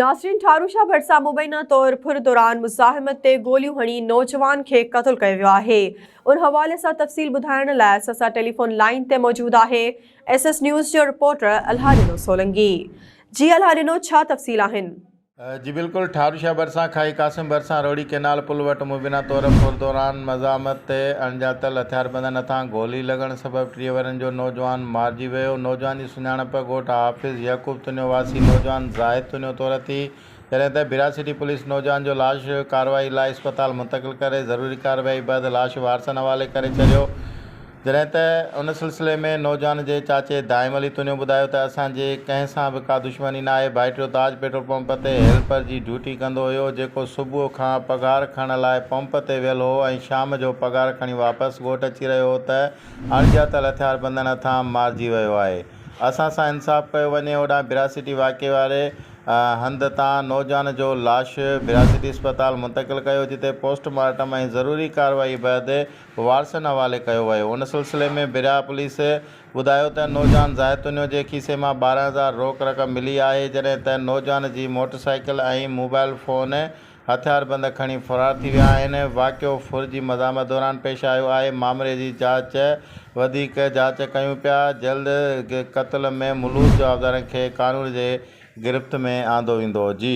नासरीन ठारूशा भरसा मुबैना तौर फुर दौरान मुज़ाहिमत ते गोलियूं हणी नौजवान खे क़त्ल कयो वियो आहे। उन हवाले सां तफ़सील ॿुधाइण लाइ असां टेलीफोन लाइन ते मौजूद आहे SS न्यूज़ जो रिपोर्टर अलहारिनो सोलंगी। जी अलहारिनो, छा तफ़सील आहिनि? जी बिल्कुल, ठारूशा भरसा खाई कासिम भरसा रोड़ी केनाल पुल वटि मुबीना तौर फुर दौरान मज़ामत ते अणॼातल हथियारबंदनि हथां गोली लॻण सबबि 30 वरनि जो नौजवान मारिजी वियो। नौजवान जी सुञाणप ॻोठ हाफ़िज़ यकूब तुनियो वासी नौजवान ज़ाहिद तुनियो तौर थी, जॾहिं त बिरासिटी पुलिस नौजवान जो लाश कार्रवाई लाइ इस्पताल मुंतक़िल करे ज़रूरी कार्रवाई बैदि लाश वारसनि हवाले करे छॾियो। जॾहिं त उन सिलसिले में नौजवान जे चाचे दाइम अली तुनियो ॿुधायो त असांजे कंहिं सां बि का दुश्मनी न आहे। भाइटियो ताज पेट्रोल पंप ते हेल्पर जी ड्यूटी कंदो हुयो, जेको सुबुह खां पघार खणण लाइ पंप ते वियल हो ऐं शाम जो पघार खणी वापसि ॻोठ अची रहियो हो त अणॼातल हथियारबंदनि हथां मारिजी वियो आहे। असां सां इंसाफ़ कयो वञे। ओॾां बिरासिटी वाक़े वारे हंध तां नौजवान जो लाश बिरासिटी इस्पताल मुंतक़िल कयो, जिते पोस्टमार्टम ऐं ज़रूरी कार्रवाई बैदि वारसनि हवाले कयो वियो। उन सिलसिले में बिरा पुलिस ॿुधायो त नौजवान ज़ाहिद तुनियो जे खीसे मां 12,000 रोक रक़म मिली आहे, जॾहिं त नौजवान जी मोटरसाइकिल ऐं मोबाइल फ़ोन हथियारबंद खणी फ़रार थी विया आहिनि। वाक़ियो फुर जी मज़ामत दौरान पेश आयो आहे। मामले जी वधीक जांच कयूं पिया। जल्द क़त्ल में मुलूज़ जवाबदारनि खे कानून जे गिरफ़्त में आंदो वेंदो। जी।